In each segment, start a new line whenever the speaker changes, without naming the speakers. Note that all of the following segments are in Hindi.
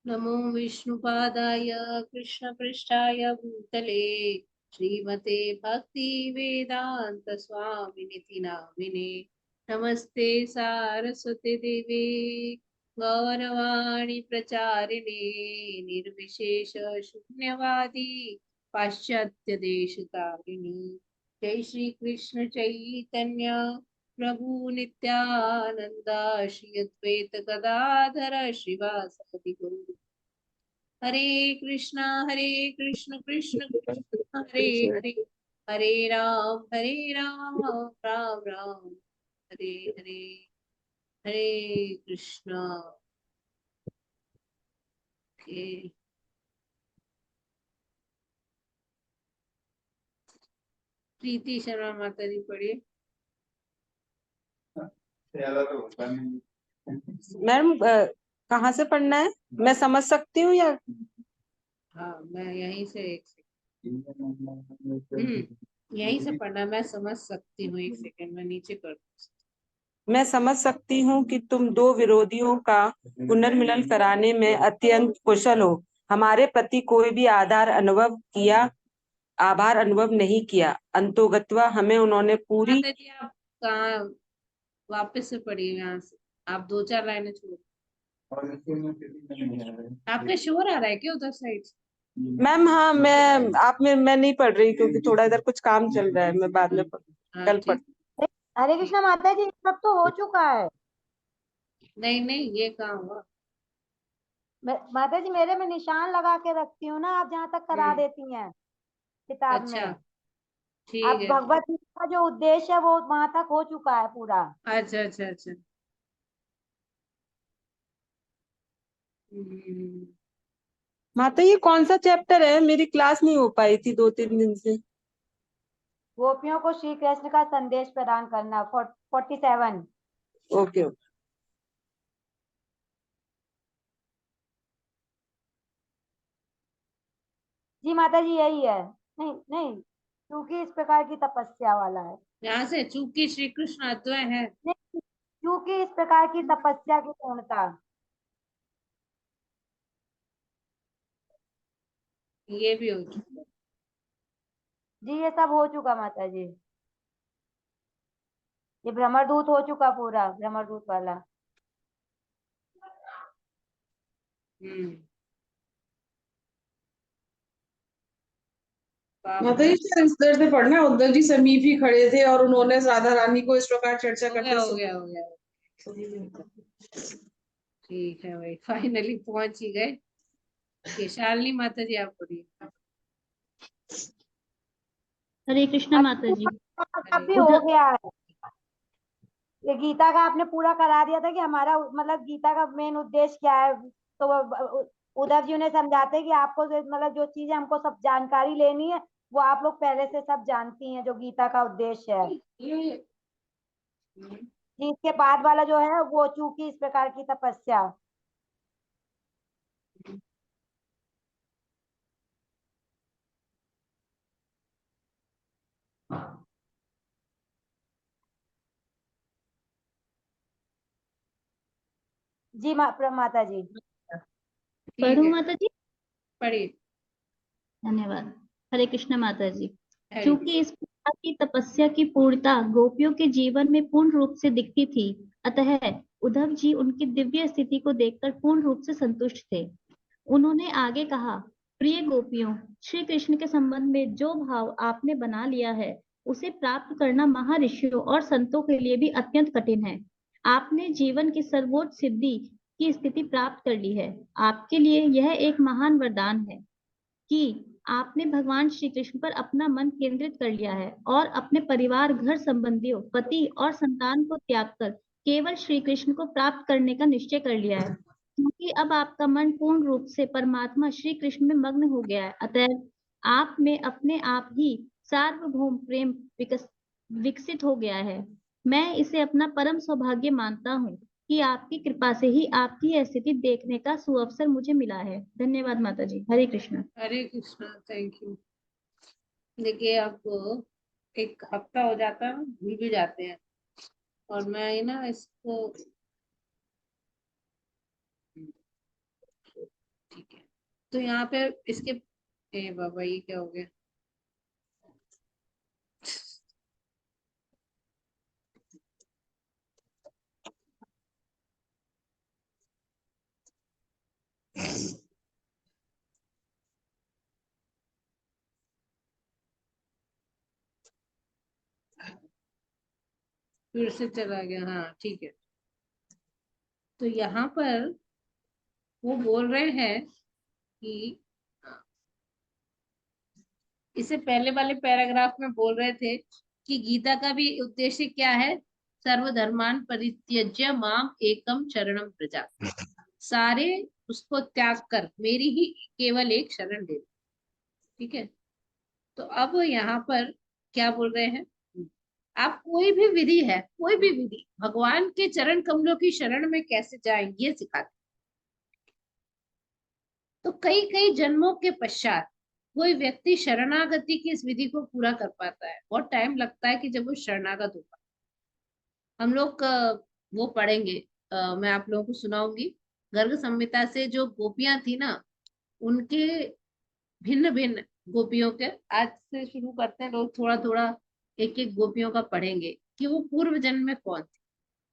नमो विष्णुपादाय कृष्णपृष्ठाय भूतले श्रीमते भक्ति वेदांत स्वामिनिति नामिने नमस्ते सारस्वती देवी गौरवाणी प्रचारिणे निर्विशेष शून्यवादी पाश्चात्य देश तारिणी जय श्री कृष्ण चैतन्य प्रभु नित्यानंद श्री अद्वैत गदाधर शिवासादि गौर हरे कृष्ण कृष्ण कृष्ण हरे हरे हरे राम राम राम हरे हरे हरे कृष्णा के प्रीति शर्मा माता जी पढ़िए।
मैम कहाँ से पढ़ना है? मैं समझ सकती हूँ या?
हाँ मैं यहीं से यहीं से पढ़ना, मैं समझ सकती हूँ। एक सेकंड में नीचे कर।
मैं समझ सकती हूँ कि तुम दो विरोधियों का पुनर्मिलन कराने में अत्यंत कुशल हो। हमारे प्रति कोई भी आभार अनुभव नहीं किया। अंतोगत्वा हमें उन्होंने पूरी।
माता जी आप कहाँ वापस से पढ़िए, यहाँ से आप दो चार लाइनें छोड़। आपका शोर आ रहा है क्या उधर साइड?
मैम हाँ, मैं नहीं पढ़ रही क्योंकि थोड़ा इधर कुछ काम चल रहा है। मैं बाद में कल पढ़।
हरे कृष्णा माता जी, सब तो हो चुका है।
नहीं नहीं, ये कहाँ हुआ?
माता जी मेरे में निशान लगा के रखती हूँ ना, आप जहाँ तक करा देती हैं किताब
अच्छा
में।
ठीक
अब
है।
भगवत गीता का जो उद्देश्य है वो वहां तक हो चुका है पूरा।
अच्छा अच्छा अच्छा। हम्म,
माता ये कौन सा चैप्टर है? मेरी क्लास नहीं हो पाई थी 2-3 दिन से।
गोपियों को श्री कृष्ण का संदेश प्रदान करना, 47।
Okay okay.
जी माता जी यही है। नहीं नहीं, क्योंकि इस प्रकार की तपस्या वाला है।
यहाँ से चूंकि श्री कृष्ण अद्वय है।
नहीं, क्योंकि इस प्रकार की तपस्या की पूर्णता।
ये भी हो चुका।
जी ये सब हो चुका माता जी। ये भ्रमरदूत हो चुका पूरा, भ्रमरदूत वाला।
हम्म।
माता जी इस तरह से पढ़ना, उद्धव जी समीप ही खड़े थे और उन्होंने राधा रानी को इस प्रकार चर्चा करते
हो गया। ठीक है भाई, फाइनली पहुंच ही गए। ये शालिनी माता जी आप पढ़िए।
हरे कृष्णा माता जी।
अब भी हो गया है। ये गीता का आपने पूरा करा दिया था कि हमारा मतलब गीता का मेन उद्देश्य क्या है। तो उद्धव जी ने समझाते कि आपको मतलब जो चीजें हमको सब जानकारी लेनी है वो आप लोग पहले से सब जानती हैं, जो गीता का उद्देश्य है। जी इसके बाद वाला जो है वो चूंकि इस प्रकार की तपस्या। जी माता जी।
पढ़ू माता जी?
पढ़िए।
धन्यवाद। हरे कृष्ण माता जी।
हरे
क्योंकि इस प्रकार की तपस्या की पूर्णता गोपियों के जीवन में पूर्ण रूप से दिखती थी, अतः उद्धव जी उनकी दिव्य स्थिति को देखकर पूर्ण रूप से संतुष्ट थे। उन्होंने आगे कहा, प्रिय गोपियों, श्री कृष्ण के संबंध में जो भाव आपने बना लिया है उसे प्राप्त करना महर्षियों और संतों के लिए भी अत्यंत कठिन है। आपने जीवन की सर्वोच्च सिद्धि की स्थिति प्राप्त कर ली है। आपके लिए यह एक महान वरदान है कि आपने भगवान श्री कृष्ण पर अपना मन केंद्रित कर लिया है और अपने परिवार, घर संबंधियों, पति और संतान को त्याग कर केवल श्री कृष्ण को प्राप्त करने का निश्चय कर लिया है। क्योंकि अब आपका मन पूर्ण रूप से परमात्मा श्री कृष्ण में मग्न हो गया है, अतः आप में अपने आप ही सार्वभौम प्रेम विकसित हो गया है। मैं इसे अपना परम सौभाग्य मानता हूँ कि आपकी कृपा से ही आपकी यह स्थिति देखने का सुअवसर मुझे मिला है। धन्यवाद माता जी। हरे कृष्णा।
हरे कृष्णा। Thank you. देखिए अब एक हफ्ता हो जाता है, भूल भी जाते हैं। और मैं ना इसको तो यहाँ पे इसके ए बाबा ये क्या हो गया? फिर से चला गया, हाँ ठीक है। तो यहाँ पर वो बोल रहे हैं कि इससे पहले वाले पैराग्राफ में बोल रहे थे कि गीता का भी उद्देश्य क्या है, सर्वधर्मान परित्यज्य माम एकम शरणम व्रज, सारे उसको त्याग कर मेरी ही केवल एक शरण ले। ठीक है, तो अब यहाँ पर क्या बोल रहे हैं, आप कोई भी विधि है, कोई भी विधि भगवान के चरण कमलों की शरण में कैसे जाएंगे ये सिखाते। तो कई कई जन्मों के पश्चात कोई व्यक्ति शरणागति की इस विधि को पूरा कर पाता है। बहुत टाइम लगता है कि जब वो शरणागत होगा। हम लोग वो पढ़ेंगे, मैं आप लोगों को सुनाऊंगी गर्ग संहिता से, जो गोपियां थी ना उनके भिन्न भिन्न गोपियों के, आज से शुरू करते हैं लोग, थोड़ा थोड़ा एक एक गोपियों का पढ़ेंगे कि वो पूर्व जन्म में कौन थी।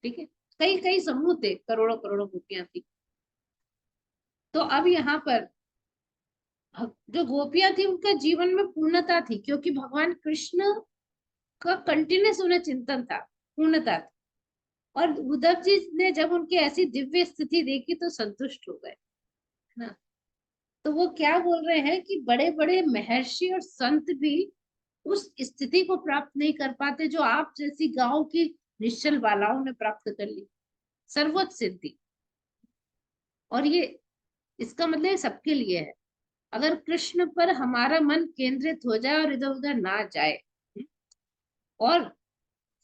ठीक है, कई कई समूह थे, करोड़ों करोड़ों गोपियां थी। तो अब यहाँ पर जो गोपियां थी उनका जीवन में पूर्णता थी, क्योंकि भगवान कृष्ण का कंटिन्यूस उन्हें चिंतन था, पूर्णता थी। और उद्धव जी ने जब उनकी ऐसी दिव्य स्थिति देखी तो संतुष्ट हो गए ना। तो वो क्या बोल रहे हैं कि बड़े बड़े महर्षि और संत भी उस स्थिति को प्राप्त नहीं कर पाते जो आप जैसी गांव की निश्चल बालाओं ने प्राप्त कर ली, सर्वोच्च सिद्धि। और ये इसका मतलब ये सबके लिए है। अगर कृष्ण पर हमारा मन केंद्रित हो जाए और इधर उधर ना जाए, और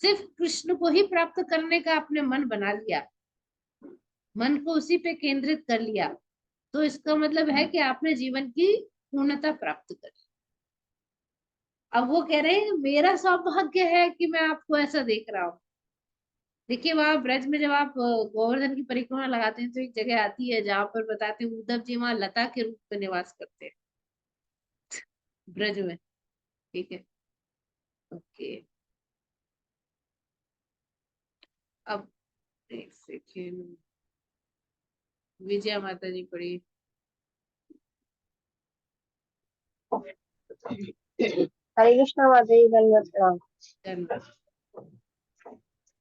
सिर्फ कृष्ण को ही प्राप्त करने का आपने मन बना लिया, मन को उसी पे केंद्रित कर लिया, तो इसका मतलब है कि आपने जीवन की पूर्णता प्राप्त कर ली। अब वो कह रहे हैं मेरा सौभाग्य है कि मैं आपको ऐसा देख रहा हूँ। देखिए वहां ब्रज में जब आप गोवर्धन की परिक्रमा लगाते हैं तो एक जगह आती है जहां पर बताते हैं उद्धव जी वहां लता के रूप में निवास करते हैं ब्रज में। ठीक है, ओके। अब एक सेकेंड, विजया माता जी पढ़ी।
हरे कृष्णा माता जी, धन्यवाद प्रणाम।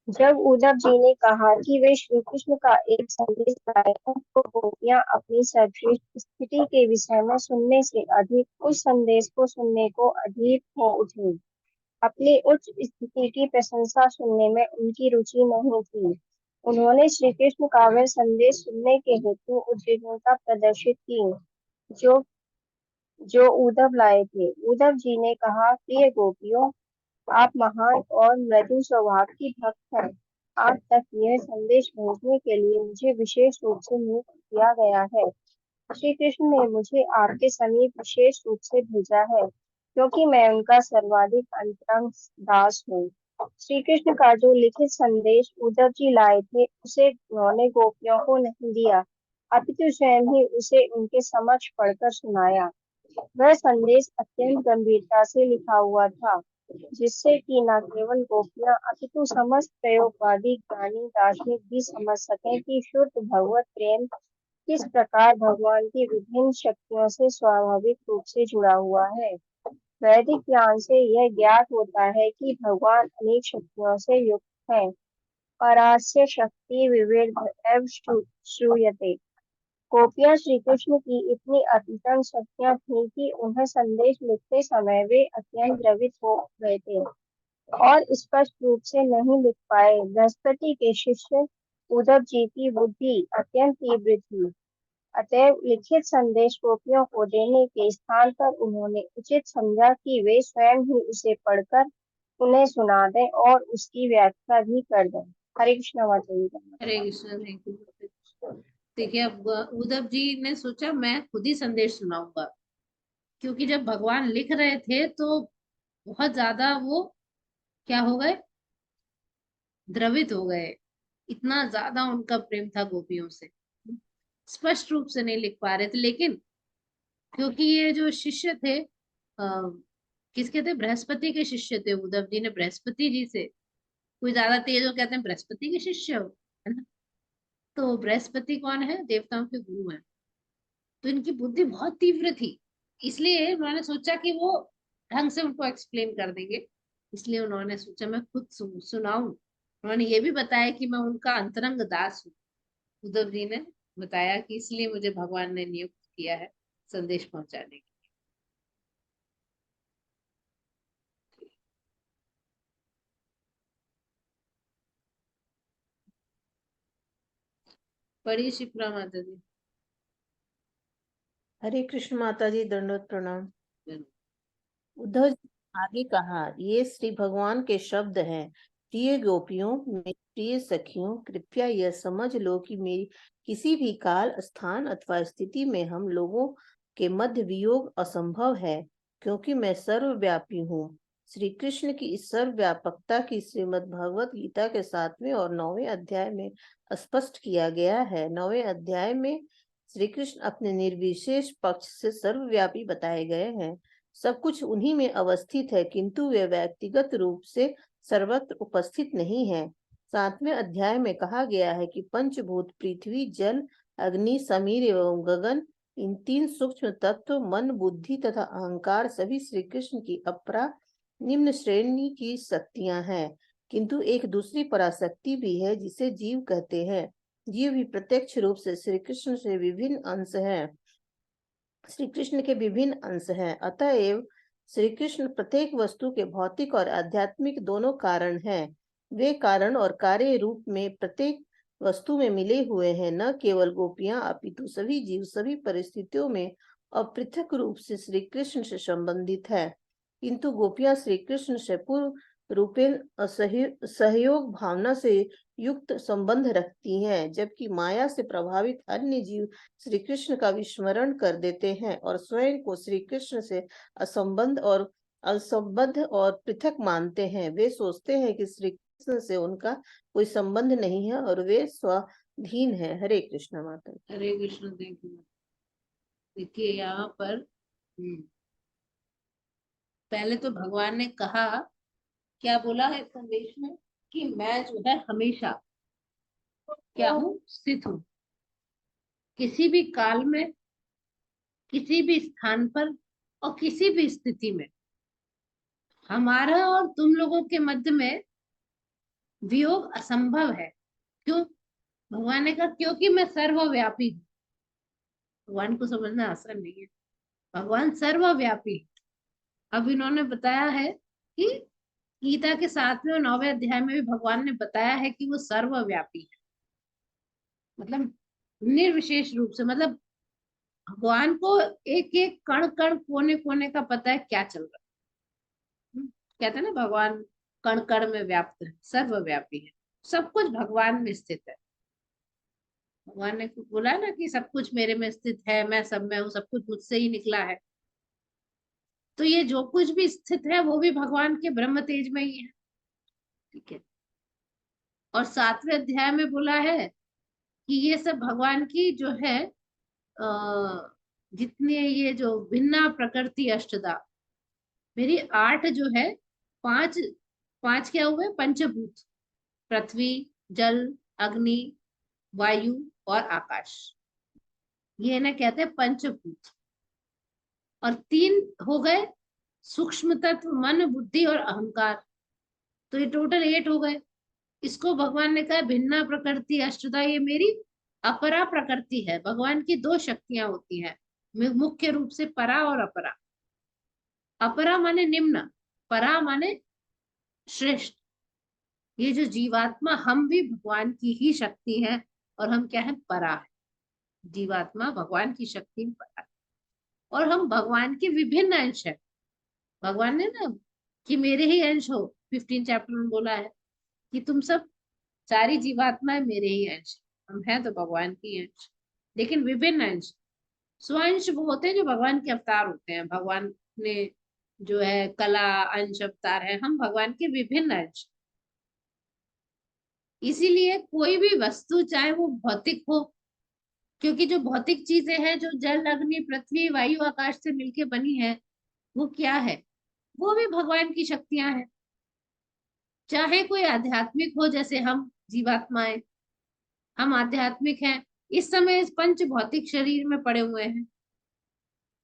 जब उद्धव जी ने कहा कि वे श्री कृष्ण का एक संदेश लाए हैं, तो गोपियां अपनी सर्वश्रेष्ठ स्थिति के विषय में सुनने से अधिक उस संदेश को सुनने को अधीर हो उठी। अपनी उच्च स्थिति की प्रशंसा सुनने में उनकी रुचि नहीं थी। उन्होंने श्री कृष्ण का वह संदेश सुनने के हेतु उद्विग्नता प्रदर्शित की जो जो उद्धव लाए थे। उद्धव जी ने कहा, प्रिय गोपियों, आप महान और मृदु स्वभाव की भक्त हैं। आप तक यह संदेश भेजने के लिए मुझे विशेष रूप से नियुक्त किया गया है। श्री कृष्ण ने मुझे आपके समीप विशेष रूप से भेजा है, क्योंकि मैं उनका सर्वाधिक अंतरंग दास हूँ। श्री कृष्ण का जो लिखित संदेश उद्धव जी लाए थे, उसे उन्होंने गोपियों को नहीं दिया, अपितु स्वयं ही उसे उनके समक्ष पढ़कर सुनाया। वह संदेश अत्यंत गंभीरता से लिखा हुआ था, जिससे कि न केवल गोपियां अपितु समस्त प्रयोगवादी ज्ञानी दार्शनिक भी समझ सकें कि शुद्ध भगवत प्रेम किस प्रकार भगवान की विभिन्न शक्तियों से स्वाभाविक रूप से जुड़ा हुआ है। वैदिक ज्ञान से यह ज्ञात होता है कि भगवान अनेक शक्तियों से युक्त है। परास्य शक्ति विविध एव श्रूयते। गोपियां श्री कृष्ण की इतनी अत्यंत शक्तियां थीं कि उन्हें संदेश लिखते समय वे अत्यंत द्रवित हो गए थे और स्पष्ट रूप से नहीं लिख पाए। बृहस्पति के शिष्य उद्धव जी की बुद्धि अत्यंत तीव्र थी, अतएव लिखित संदेश गोपियों को देने के स्थान पर उन्होंने उचित समझा कि वे स्वयं ही उसे पढ़कर उन्हें सुना दें और उसकी व्याख्या भी कर दें। हरे कृष्ण माता जी।
हरे कृष्ण, थैंक यू। देखिए अब उद्धव जी ने सोचा मैं खुद ही संदेश सुनाऊंगा, क्योंकि जब भगवान लिख रहे थे तो बहुत ज्यादा वो क्या हो गए, द्रवित हो गए। इतना ज्यादा उनका प्रेम था गोपियों से, स्पष्ट रूप से नहीं लिख पा रहे थे। लेकिन क्योंकि ये जो शिष्य थे किसके थे, बृहस्पति के शिष्य थे। उद्धव जी ने बृहस्पति जी से, कोई ज्यादा तेज हो कहते हैं बृहस्पति के शिष्य हो, है ना। तो बृहस्पति कौन है, देवताओं के गुरु हैं। तो इनकी बुद्धि बहुत तीव्र थी, इसलिए उन्होंने सोचा कि वो ढंग से उनको एक्सप्लेन कर देंगे। इसलिए उन्होंने सोचा मैं खुद सुनाऊं। उन्होंने ये भी बताया कि मैं उनका अंतरंग दास हूँ। उद्धव जी ने बताया कि इसलिए मुझे भगवान ने नियुक्त किया है संदेश पहुंचाने की। पढ़िए शिप्रा माता जी।
हरे कृष्ण माता जी, दंडवत प्रणाम। उद्धव जी ने आगे कहा, ये श्री भगवान के शब्द हैं। प्रिय गोपियों, मेरी प्रिय सखियों, कृपया यह समझ लो कि मेरी किसी भी काल, स्थान अथवा स्थिति में हम लोगों के मध्य वियोग असंभव है, क्योंकि मैं सर्वव्यापी हूँ। श्री कृष्ण की इस सर्वव्यापकता की श्रीमद् भगवत गीता के 7वें और 9वें अध्याय में स्पष्ट किया गया है। 9वें अध्याय में श्री कृष्ण अपने निर्विशेष पक्ष से सर्वव्यापी बताए गए हैं। सब कुछ उन्हीं में अवस्थित है, किंतु वे व्यक्तिगत रूप से सर्वत्र उपस्थित नहीं है। 7वें अध्याय में कहा गया है कि पंचभूत पृथ्वी, जल, अग्नि, समीर एवं गगन, इन 3 सूक्ष्म तत्व मन, बुद्धि तथा अहंकार सभी श्री कृष्ण की अपरा निम्न श्रेणी की शक्तियां हैं। किंतु एक दूसरी पराशक्ति भी है, जिसे जीव कहते हैं। जीव भी प्रत्यक्ष रूप से श्री कृष्ण से विभिन्न अंश है, श्री कृष्ण के विभिन्न अंश हैं। अतएव श्री कृष्ण प्रत्येक वस्तु के भौतिक और आध्यात्मिक दोनों कारण हैं। वे कारण और कार्य रूप में प्रत्येक वस्तु में मिले हुए हैं। न केवल गोपियां, अपितु सभी जीव सभी परिस्थितियों में अपृथक रूप से श्री कृष्ण से संबंधित है। किंतु गोपियां श्री कृष्ण से पूर्ण रूपेण सहयोग भावना से युक्त संबंध रखती हैं, जबकि माया से प्रभावित अन्य जीव श्री कृष्ण का विस्मरण कर देते हैं और स्वयं को श्री कृष्ण से असंबद्ध और पृथक मानते हैं। वे सोचते हैं कि श्री कृष्ण से उनका कोई संबंध नहीं है और वे स्वाधीन है। हरे कृष्ण माता।
हरे कृष्ण। देखिए यहाँ पर पहले तो भगवान ने कहा, क्या बोला है संदेश में, कि मैं जो है हमेशा क्या हूँ, स्थित हूँ, किसी भी काल में, किसी भी स्थान पर और किसी भी स्थिति में। हमारा और तुम लोगों के मध्य में वियोग असंभव है। क्यों? भगवान ने कहा क्योंकि मैं सर्वव्यापी हूँ। भगवान को समझना आसान नहीं है, भगवान सर्वव्यापी। अब इन्होंने बताया है कि गीता के 7वें और 9वें अध्याय में भी भगवान ने बताया है कि वो सर्वव्यापी है, मतलब निर्विशेष रूप से। मतलब भगवान को एक एक कण कण, कोने कोने का पता है क्या चल रहा है। कहते हैं ना, भगवान कण कण में व्याप्त है, सर्वव्यापी है, सब कुछ भगवान में स्थित है। भगवान ने बोला ना कि सब कुछ मेरे में स्थित है, मैं सब में हूँ, सब कुछ मुझसे ही निकला है। तो ये जो कुछ भी स्थित है वो भी भगवान के ब्रह्म तेज में ही है। ठीक है। और 7वें अध्याय में बोला है कि ये सब भगवान की जो है जितने ये जो भिन्ना प्रकृति अष्टदा, मेरी 8 जो है, 5 5 क्या हुए, पंचभूत, पृथ्वी, जल, अग्नि, वायु और आकाश, ये ना कहते हैं पंचभूत। और 3 हो गए सूक्ष्म तत्व, मन, बुद्धि और अहंकार, तो ये टोटल 8 हो गए। इसको भगवान ने कहा भिन्ना प्रकृति अष्टदा, ये मेरी अपरा प्रकृति है। भगवान की 2 शक्तियां होती हैं मुख्य रूप से, परा और अपरा। अपरा माने निम्न, परा माने श्रेष्ठ। ये जो जीवात्मा, हम भी भगवान की ही शक्ति है और हम क्या है, परा है। जीवात्मा भगवान की शक्ति में परा है और हम भगवान के विभिन्न अंश है। भगवान ने ना कि मेरे ही अंश हो, 15 चैप्टर में बोला है कि तुम सब सारी जीवात्माएं मेरे ही अंश, हम हैं तो भगवान की अंश, लेकिन विभिन्न अंश। स्वअंश वो होते हैं जो भगवान के अवतार होते हैं। भगवान ने जो है कला अंश अवतार है, हम भगवान के विभिन्न अंश। इसीलिए कोई भी वस्तु, चाहे वो भौतिक हो क्योंकि जो भौतिक चीजें हैं, जो जल, अग्नि, पृथ्वी, वायु, आकाश से मिलके बनी है, वो क्या है? वो भी भगवान की शक्तियां हैं। चाहे कोई आध्यात्मिक हो, जैसे हम जीवात्माएं, हम आध्यात्मिक हैं, इस समय इस पंच भौतिक शरीर में पड़े हुए हैं।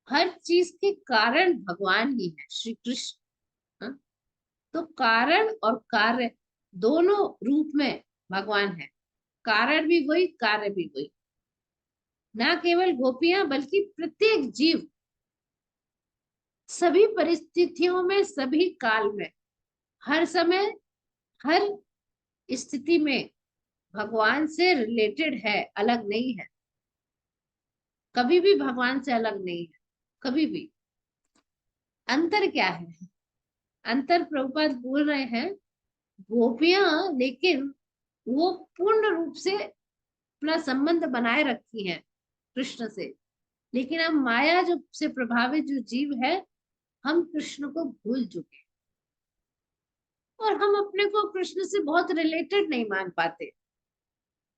हर चीज के कारण भगवान ही है, श्री कृष्ण। हाँ? तो कारण और कार्य दोनों रूप में भगवान है। कारण भी वही, कार्य भी वही। ना केवल गोपियां, बल्कि प्रत्येक जीव सभी परिस्थितियों में, सभी काल में, हर समय, हर स्थिति में भगवान से रिलेटेड है, अलग नहीं है। कभी भी भगवान से अलग नहीं है, कभी भी। अंतर क्या है? अंतर प्रभुपाद बोल रहे हैं, गोपियां लेकिन वो पूर्ण रूप से अपना संबंध बनाए रखी हैं कृष्ण से, लेकिन हम माया जो से प्रभावित जो जीव है, हम कृष्ण को भूल चुके, और हम अपने को कृष्ण से बहुत रिलेटेड नहीं मान पाते।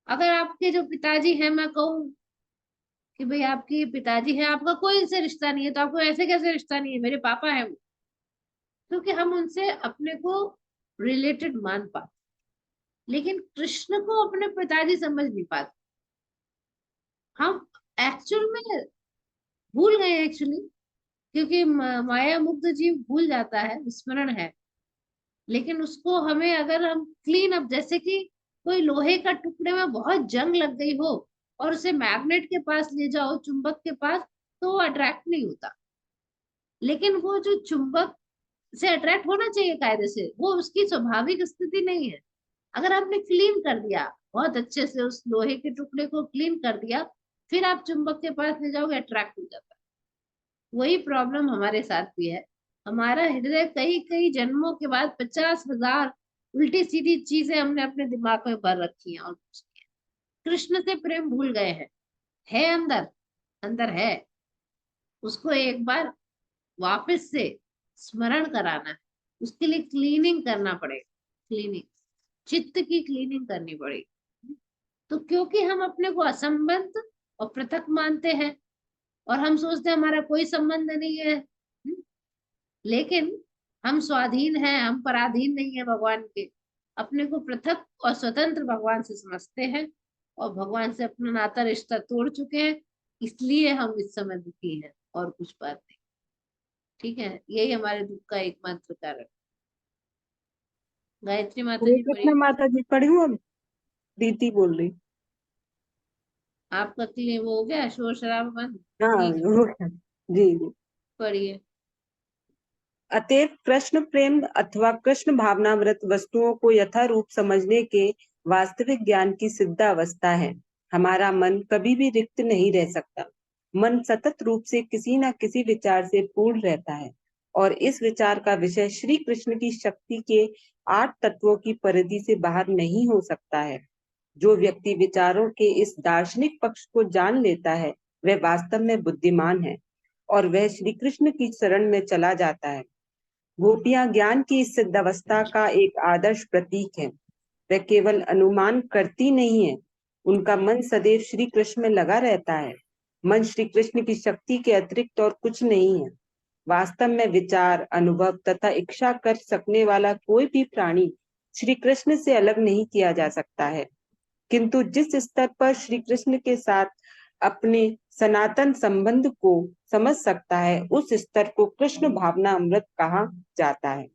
अगर आपके जो पिताजी हैं, मैं कहूँ कि भाई आपके पिताजी हैं, आपका कोई इनसे रिश्ता नहीं है, तो आपको ऐसे कैसे रिश्ता नहीं है? मेरे पापा है वो। क्योंकि हम उनसे अपने को रिलेटेड मान पाते, लेकिन कृष्ण को अपने पिताजी समझ नहीं पाते। हम एक्चुअल में भूल गए एक्चुअली, क्योंकि माया मुक्त जीव भूल जाता है, स्मरण है। लेकिन उसको हमें, अगर हम क्लीन अप, जैसे कि कोई लोहे का टुकड़े में बहुत जंग लग गई हो और उसे मैग्नेट के पास ले जाओ, चुंबक के पास, तो वो अट्रैक्ट नहीं होता। लेकिन वो जो चुंबक से अट्रैक्ट होना चाहिए कायदे से, वो उसकी स्वाभाविक स्थिति नहीं है। अगर आपने क्लीन कर दिया बहुत अच्छे से, उस लोहे के टुकड़े को क्लीन कर दिया, फिर आप चुंबक के पास ले जाओगे, अट्रैक्ट हो जाता है। वही प्रॉब्लम हमारे साथ भी है। हमारा हृदय कई कई जन्मों के बाद 50,000 उल्टी सीधी चीजें हमने अपने दिमाग में भर रखी हैं, और कुछ नहीं है। कृष्ण से प्रेम भूल गए हैं। है अंदर, अंदर है। उसको एक बार वापस से स्मरण कराना है। उसके लिए क्लीनिंग करना पड़ेगा, क्लीनिंग, चित्त की क्लीनिंग करनी पड़ेगी। तो क्योंकि हम अपने को असंबद्ध और पृथक मानते हैं, और हम सोचते हैं हमारा कोई संबंध नहीं है, लेकिन हम स्वाधीन हैं, हम पराधीन नहीं है भगवान के। अपने को पृथक और स्वतंत्र भगवान से समझते हैं, और भगवान से अपना नाता रिश्ता तोड़ चुके हैं। इसलिए हम इस समय दुखी हैं, और कुछ बात नहीं। ठीक है, यही हमारे दुख का एकमात्र कारण। गायत्री माता
हरे
जी
कृष्ण
पढ़िए।
माता जी, पढ़ी हूँ अब। प्रीति बोल रही।
आपका क्लियर वो हो गया, शोर शराबा बंद?
हाँ,
ठीक है,
हो गया। जी जी।
पढ़िए।
अतएव कृष्ण प्रेम अथवा कृष्ण भावनामृत वस्तुओं को यथारूप समझने के वास्तविक ज्ञान की सिद्ध अवस्था है। हमारा मन कभी भी रिक्त नहीं रह सकता। मन सतत रूप से किसी न किसी विचार से पूर्ण रहता है, और इस विचार का विषय श्री कृष्ण की शक्ति के 8 तत्वों की परिधि से बाहर नहीं हो सकता है। जो व्यक्ति विचारों के इस दार्शनिक पक्ष को जान लेता है, वह वास्तव में बुद्धिमान है, और वह श्री कृष्ण की शरण में चला जाता है। गोपियां ज्ञान की इस सिद्धावस्था का एक आदर्श प्रतीक है। वह केवल अनुमान करती नहीं है, उनका मन सदैव श्री कृष्ण में लगा रहता है। मन श्री कृष्ण की शक्ति के अतिरिक्त और कुछ नहीं है। वास्तव में विचार, अनुभव तथा इच्छा कर सकने वाला कोई भी प्राणी श्री कृष्ण से अलग नहीं किया जा सकता है। किंतु जिस स्तर पर श्री कृष्ण के साथ अपने सनातन संबंध को समझ सकता है, उस स्तर को कृष्ण भावना अमृत कहा जाता है।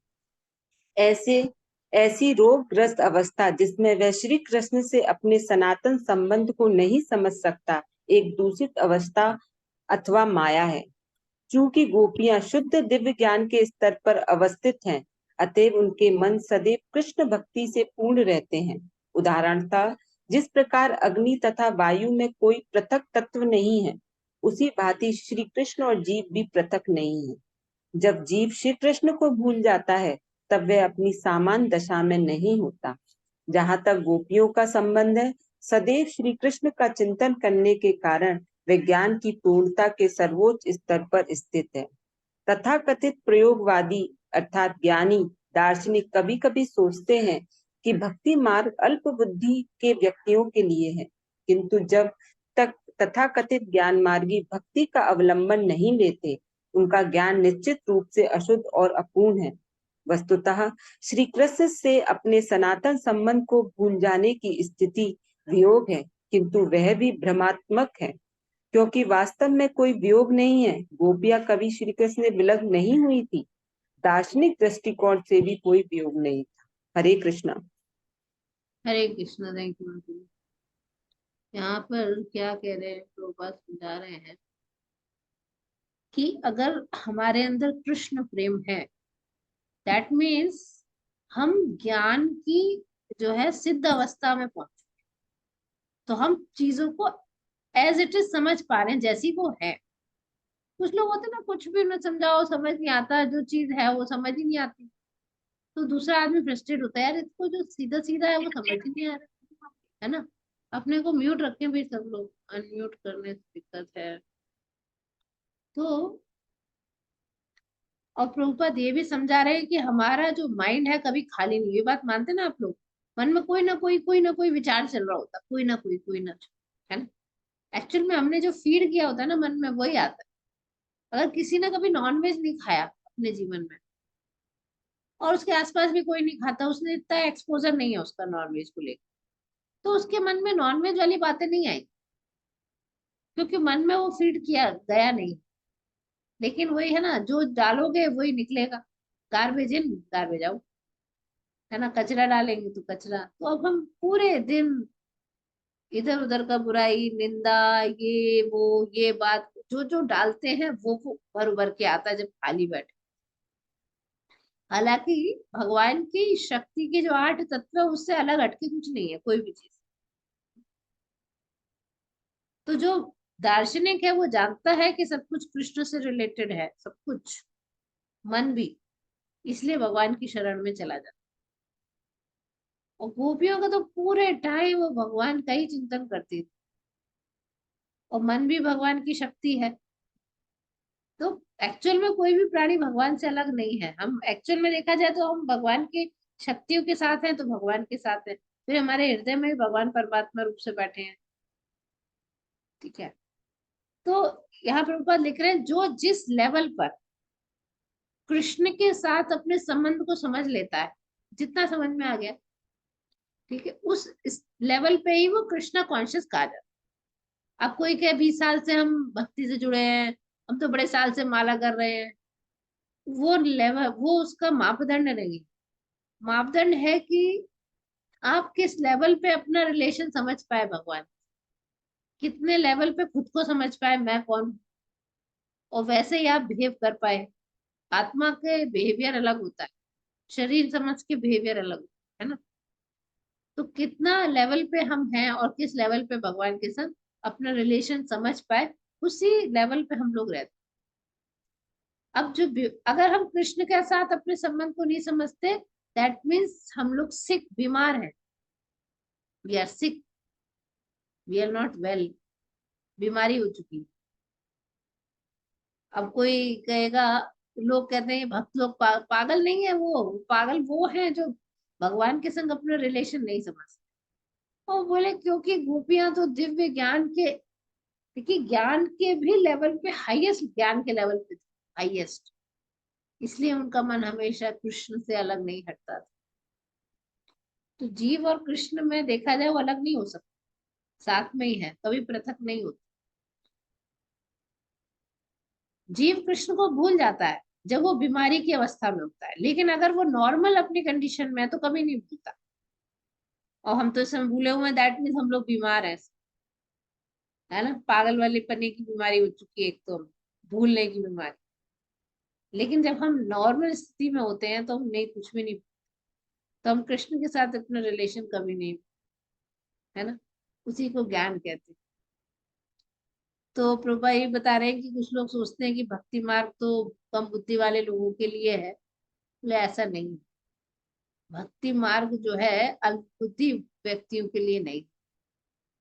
ऐसी रोगग्रस्त अवस्था जिसमें वह श्री कृष्ण से अपने सनातन संबंध को नहीं समझ सकता, एक दूषित अवस्था अथवा माया है। चूंकि गोपियां शुद्ध दिव्य ज्ञान के स्तर पर अवस्थित हैं, अतएव उनके मन सदैव कृष्ण भक्ति से पूर्ण रहते हैं। उदाहरणतः जिस प्रकार अग्नि तथा वायु में कोई पृथक तत्व नहीं है, उसी भांति श्री कृष्ण और जीव भी पृथक नहीं है। जब जीव श्री कृष्ण को भूल जाता है, तब वह अपनी सामान्य दशा में नहीं होता। जहाँ तक गोपियों का संबंध है, सदैव श्री कृष्ण का चिंतन करने के कारण विज्ञान की पूर्णता के सर्वोच्च स्तर पर स्थित है। तथाकथित प्रयोगवादी अर्थात ज्ञानी दार्शनिक कभी कभी सोचते हैं कि भक्ति मार्ग अल्प बुद्धि के व्यक्तियों के लिए है, किंतु जब तक तथाकथित ज्ञान मार्गी भक्ति का अवलंबन नहीं लेते, उनका ज्ञान निश्चित रूप से अशुद्ध और अपूर्ण है। वस्तुतः श्री कृष्ण से अपने सनातन संबंध को भूल जाने की स्थिति वियोग है, किंतु वह भी भ्रमात्मक है, क्योंकि वास्तव में कोई वियोग नहीं है। गोपियां कभी श्री कृष्ण से विलग नहीं हुई थी, दार्शनिक दृष्टिकोण से भी कोई वियोग नहीं था। हरे कृष्णा।
हरे कृष्णा। Thank you. यहाँ पर क्या कह रहे हैं, प्रभुपाद समझा रहे हैं कि अगर हमारे अंदर कृष्ण प्रेम है, दैट मीन्स हम ज्ञान की जो है सिद्ध अवस्था में पहुंचे, तो हम चीजों को एज इट इज समझ पा रहे हैं जैसी वो है। कुछ लोग होते ना, कुछ भी न समझाओ समझ नहीं आता, जो चीज है वो समझ ही नहीं आती, तो दूसरा आदमी फ्रस्ट्रेट होता है, यार इसको जो सीधा सीधा है वो समझ ही नहीं आ रहा है ना। अपने को म्यूट रखें भी सब लोग, अनम्यूट करने से दिक्कत है। तो और प्रभुपाद ये भी समझा रहे हैं कि हमारा जो माइंड है कभी खाली नहीं। ये बात मानते ना आप लोग? मन में कोई ना कोई विचार चल रहा होता, कोई ना, है ना। एक्चुअल में हमने जो फीड किया होता है ना मन में, वही आता है। अगर किसी ने कभी नॉनवेज नहीं खाया अपने जीवन में, और उसके आसपास भी कोई नहीं खाता, उसने इतना एक्सपोजर नहीं है उसका नॉनवेज को लेकर, तो उसके मन में नॉनवेज वाली बातें नहीं आई, क्योंकि मन में वो फीड किया गया नहीं। लेकिन वही है ना, जो डालोगे वही निकलेगा। गार्बेज इन गार्बेज आउट, है ना। कचरा डालेंगे तो कचरा। तो अब हम पूरे दिन इधर उधर का बुराई, निंदा, ये बात जो जो डालते हैं वो भर उभर के आता है जब खाली बैठे। हालांकि भगवान की शक्ति के जो 8 तत्व है उससे अलग हटके कुछ नहीं है कोई भी चीज। तो जो दार्शनिक है वो जानता है कि सब कुछ कृष्ण से रिलेटेड है, सब कुछ, मन भी, इसलिए भगवान की शरण में चला जाता। और गोपियों का तो पूरे टाइम वो भगवान का ही चिंतन करती थी, और मन भी भगवान की शक्ति है। तो एक्चुअल में कोई भी प्राणी भगवान से अलग नहीं है। हम एक्चुअल में देखा जाए तो हम भगवान की शक्तियों के साथ हैं, तो भगवान के साथ हैं, फिर हमारे हृदय में भी भगवान परमात्मा रूप से बैठे हैं। ठीक है। तो यहाँ प्रभुपाद लिख रहे हैं, जो जिस लेवल पर कृष्ण के साथ अपने संबंध को समझ लेता है, जितना समझ में आ गया, ठीक है, उस लेवल पे ही वो कृष्णा कॉन्शियस कहा जाता है। अब कोई कहे 20 साल से हम भक्ति से जुड़े हैं, हम तो बड़े साल से माला कर रहे हैं, वो लेवल, वो उसका मापदंड नहीं। मापदंड है कि आप किस लेवल पे अपना रिलेशन समझ पाए भगवान, कितने लेवल पे खुद को समझ पाए मैं कौन हूं, और वैसे ही आप बिहेव कर पाए। आत्मा के बिहेवियर अलग होता है, शरीर समझ के बिहेवियर अलग होता है ना। तो कितना लेवल पे हम हैं और किस लेवल पे भगवान के साथ अपना रिलेशन समझ पाए, उसी लेवल पे हम लोग रहते। अब जो अगर हम कृष्ण के साथ अपने संबंध को नहीं समझते, दैट मीन्स हम लोग सिक, बीमार हैं। We are sick, we are not well, बीमारी हो चुकी है। अब कोई कहेगा, लोग कहते हैं भक्त लोग पागल नहीं है, वो पागल वो है जो भगवान के संग अपना रिलेशन नहीं समझते। और बोले क्योंकि गोपियां तो दिव्य ज्ञान के, देखिए ज्ञान के भी लेवल पे, हाईएस्ट ज्ञान के लेवल पे, हाईएस्ट, इसलिए उनका मन हमेशा कृष्ण से अलग नहीं हटता था। तो जीव और कृष्ण में देखा जाए वो अलग नहीं हो सकता, साथ में ही है, कभी पृथक नहीं होता। जीव कृष्ण को भूल जाता है जब वो बीमारी की अवस्था में होता है, लेकिन अगर वो नॉर्मल अपनी कंडीशन में है तो कभी नहीं भूलता। और हम तो इसमें भूले हुए हैं, दैट मीन्स हम लोग बीमार हैं, है ना। पागल वाले पन्ने की बीमारी हो चुकी है एक, तो भूलने की बीमारी। लेकिन जब हम नॉर्मल स्थिति में होते हैं तो हम नहीं, कुछ भी नहीं, तो हम कृष्ण के साथ अपना रिलेशन कभी नहीं, है ना। उसी को ज्ञान कहते हैं। तो प्रभा ये बता रहे हैं कि कुछ लोग सोचते हैं कि भक्ति मार्ग तो कम बुद्धि वाले लोगों के लिए है, बोले ऐसा नहीं है। भक्ति मार्ग जो है अल्पबुद्धि व्यक्तियों के लिए नहीं।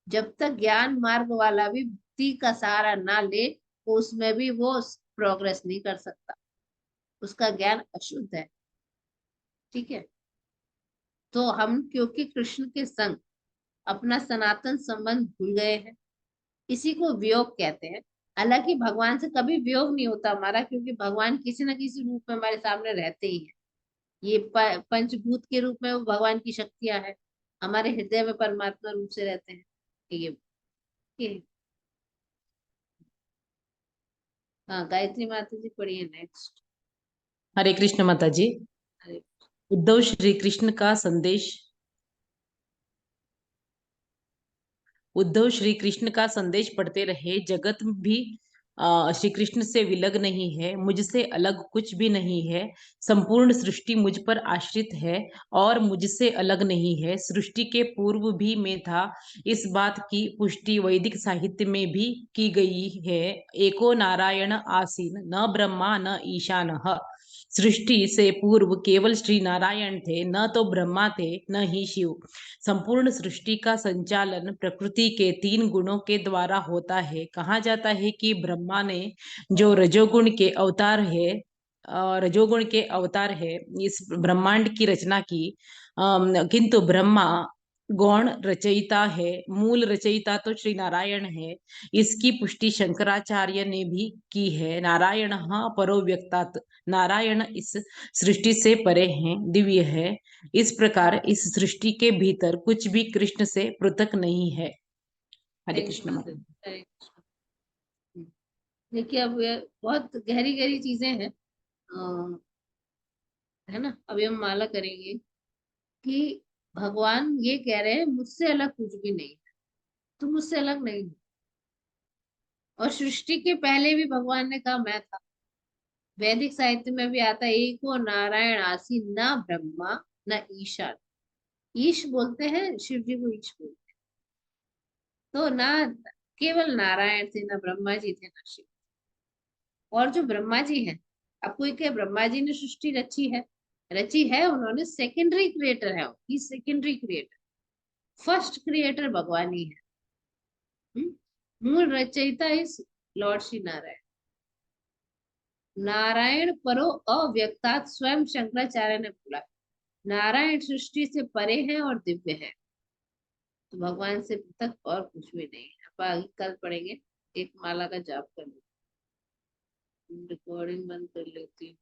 जब तक ज्ञान मार्ग वाला भी भक्ति का सहारा ना ले, तो उसमें भी वो प्रोग्रेस नहीं कर सकता, उसका ज्ञान अशुद्ध है। ठीक है। तो हम क्योंकि कृष्ण के संग अपना सनातन संबंध भूल गए हैं, इसी को वियोग कहते हैं। हालांकि भगवान से कभी वियोग नहीं होता हमारा, क्योंकि भगवान किसी न किसी रूप में हमारे सामने रहते ही हैं। ये पंचभूत के रूप में वो भगवान की शक्तियां हैं, हमारे हृदय में परमात्मा रूप से रहते हैं। ये हाँ, गायत्री माता जी पढ़िए नेक्स्ट।
हरे कृष्ण माता जी।
अरे
उद्धव श्री कृष्ण का संदेश। उद्धव श्री कृष्ण का संदेश पढ़ते रहे, जगत भी श्री कृष्ण से विलग नहीं है, मुझसे अलग कुछ भी नहीं है। संपूर्ण सृष्टि मुझ पर आश्रित है और मुझसे अलग नहीं है। सृष्टि के पूर्व भी मैं था। इस बात की पुष्टि वैदिक साहित्य में भी की गई है। एको नारायण आसीन, न ब्रह्मा न ईशानः। सृष्टि से पूर्व केवल श्री नारायण थे, न तो ब्रह्मा थे न ही शिव। संपूर्ण सृष्टि का संचालन प्रकृति के 3 गुणों के द्वारा होता है। कहा जाता है कि ब्रह्मा ने जो रजोगुण के अवतार है इस ब्रह्मांड की रचना की। किंतु ब्रह्मा गौण रचयिता है, मूल रचयिता तो श्री नारायण है। इसकी पुष्टि शंकराचार्य ने भी की है। नारायण परो व्यक्तात्, नारायण इस सृष्टि से परे हैं, दिव्य है। इस प्रकार इस सृष्टि के भीतर कुछ भी कृष्ण से पृथक नहीं है। हरे कृष्ण माता।
हरे कृष्ण। देखिए, अब ये बहुत गहरी गहरी चीजें हैं, है ना। अभी हम माला करेंगे कि भगवान ये कह रहे हैं मुझसे अलग कुछ भी नहीं है, तुम मुझसे अलग नहीं हो। और सृष्टि के पहले भी भगवान ने कहा मैं था। वैदिक साहित्य में भी आता है, एको नारायण आसी, न ब्रह्मा न ईशान। ईश बोलते हैं शिव जी को, ईश बोलते हैं। तो ना केवल नारायण थे, ना ब्रह्मा जी थे, ना शिव। और जो ब्रह्मा जी हैं, आपको एक ब्रह्मा जी ने सृष्टि रची है उन्होंने, सेकेंडरी क्रिएटर है, सेकेंडरी क्रिएटर। फर्स्ट क्रिएटर भगवान ही है। मूल रचयिता इस लॉर्ड श्री नारायण। नारायण परो अव्यक्तात्, स्वयं शंकराचार्य ने बोला नारायण सृष्टि से परे है और दिव्य है। तो भगवान से पृथक और कुछ भी नहीं है। अब आगे कल पढ़ेंगे। एक माला का जाप कर लो। रिकॉर्डिंग बंद कर लेती हूँ।